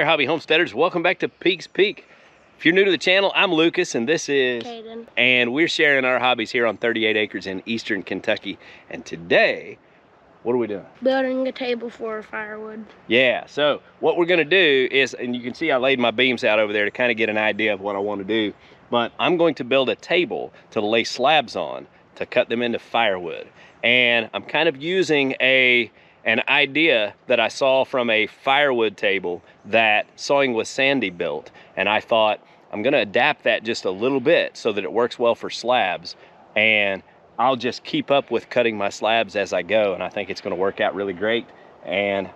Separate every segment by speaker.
Speaker 1: there, hobby homesteaders. Welcome back to Peaks Peak. If you're new to the channel, I'm Lucas and this is
Speaker 2: Caden.
Speaker 1: And we're sharing our hobbies here on 38 acres in eastern Kentucky. And today, what are we doing?
Speaker 2: Building a table for firewood.
Speaker 1: Yeah, so what we're gonna do is, and you can see I laid my beams out over there to kind of get an idea of what I want to do, but I'm going to build a table to lay slabs on to cut them into firewood. And I'm kind of using an idea that I saw from a firewood table that Sawing with Sandy built. And I thought, I'm gonna adapt that just a little bit so that it works well for slabs. And I'll just keep up with cutting my slabs as I go. And I think it's gonna work out really great. And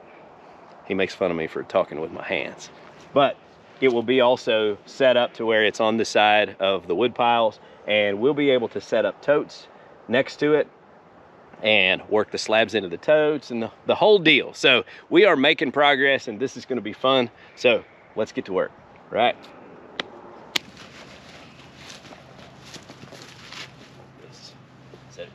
Speaker 1: he makes fun of me for talking with my hands. But it will be also set up to where it's on the side of the wood piles. And we'll be able to set up totes next to it and work the slabs into the totes and the whole deal. So we are making progress and this is gonna be fun. So let's get to work, right? Set it.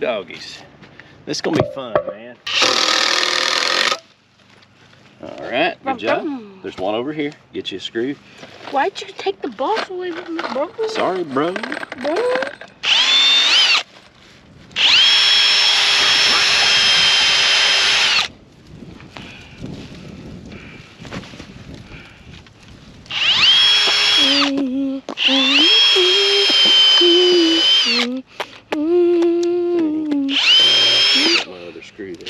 Speaker 1: Doggies. This is gonna be fun, man. All right, good job. There's one over here. Get you a screw.
Speaker 2: Why'd you take the boss away from me, bro?
Speaker 1: Sorry, bro. My other screw there.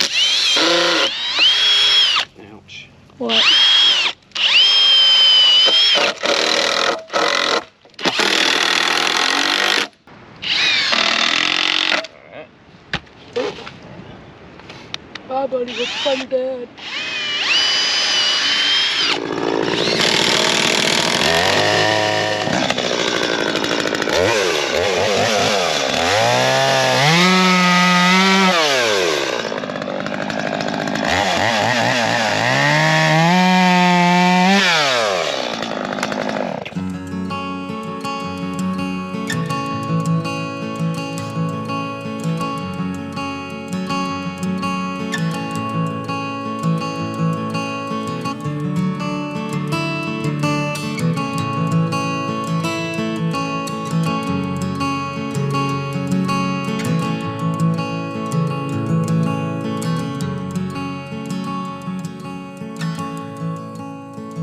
Speaker 1: Ouch.
Speaker 2: What? Bye, buddy. It's fun, Dad.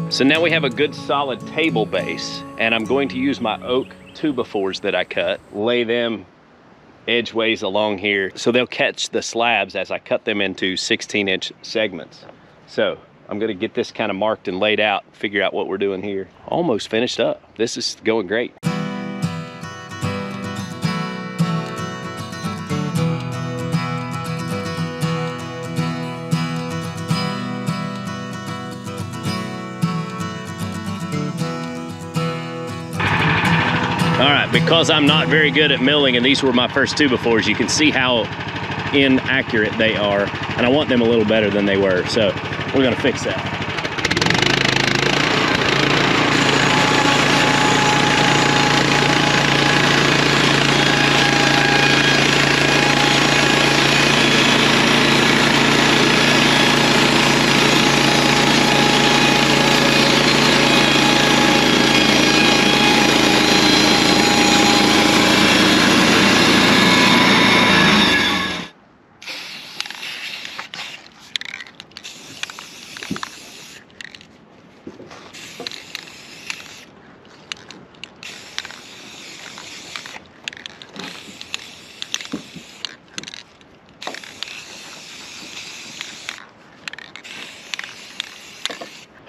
Speaker 1: So now we have a good solid table base, and I'm going to use my oak 2x4s that I cut, lay them edgeways along here so they'll catch the slabs as I cut them into 16-inch segments. So I'm gonna get this kind of marked and laid out, figure out what we're doing here. Almost finished up. This is going great. All right, because I'm not very good at milling and these were my first 2x4s, you can see how inaccurate they are, and I want them a little better than they were, so we're gonna fix that.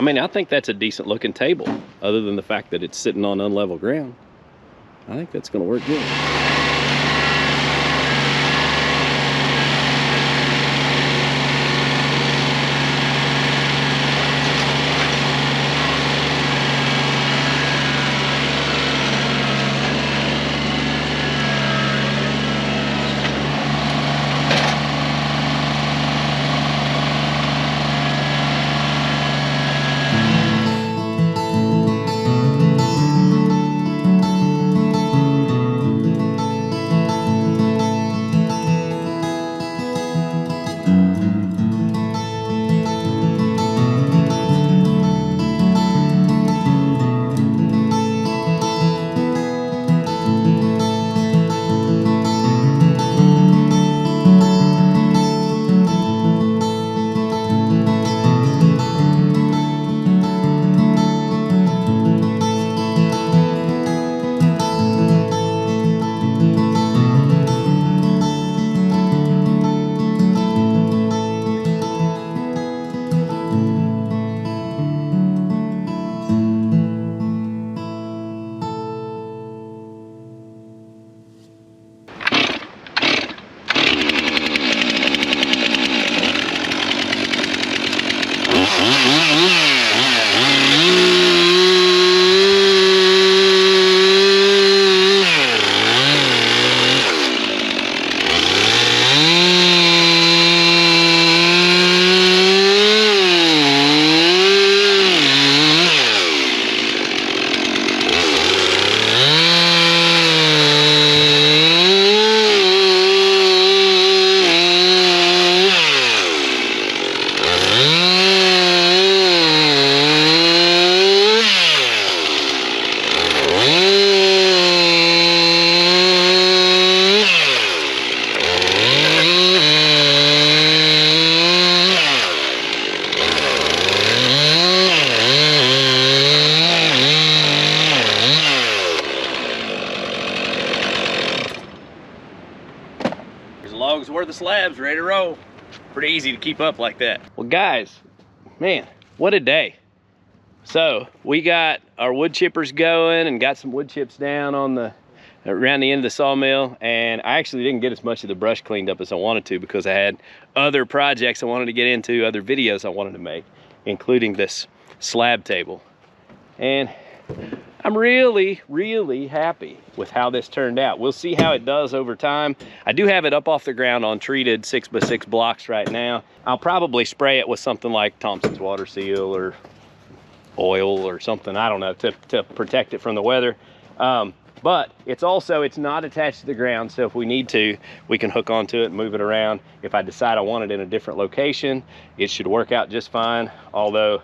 Speaker 1: mean, I think that's a decent looking table, other than the fact that it's sitting on unlevel ground. I think that's gonna work good. Logs were the slabs, ready to roll. Pretty easy to keep up like that. Well guys, man, what a day. So we got our wood chippers going and got some wood chips down on the around the end of the sawmill, and I actually didn't get as much of the brush cleaned up as I wanted to because I had other projects I wanted to get into, other videos I wanted to make, including this slab table. And I'm really, really happy with how this turned out. We'll see how it does over time. I do have it up off the ground on treated 6x6 blocks right now. I'll probably spray it with something like Thompson's water seal or oil or something, I don't know, to protect it from the weather. But it's not attached to the ground, so if we need to, we can hook onto it and move it around. If I decide I want it in a different location, it should work out just fine. Although,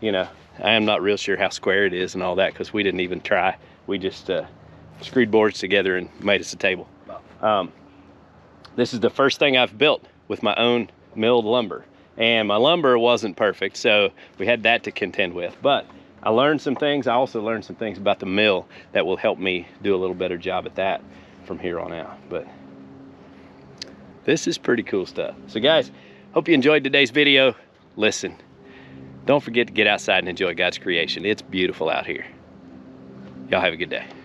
Speaker 1: you know, I am not real sure how square it is and all that because we didn't even try. We just screwed boards together and made us a table. This is the first thing I've built with my own milled lumber. And my lumber wasn't perfect, so we had that to contend with. But I learned some things. I also learned some things about the mill that will help me do a little better job at that from here on out. But this is pretty cool stuff. So guys, hope you enjoyed today's video. Listen, don't forget to get outside and enjoy God's creation. It's beautiful out here. Y'all have a good day.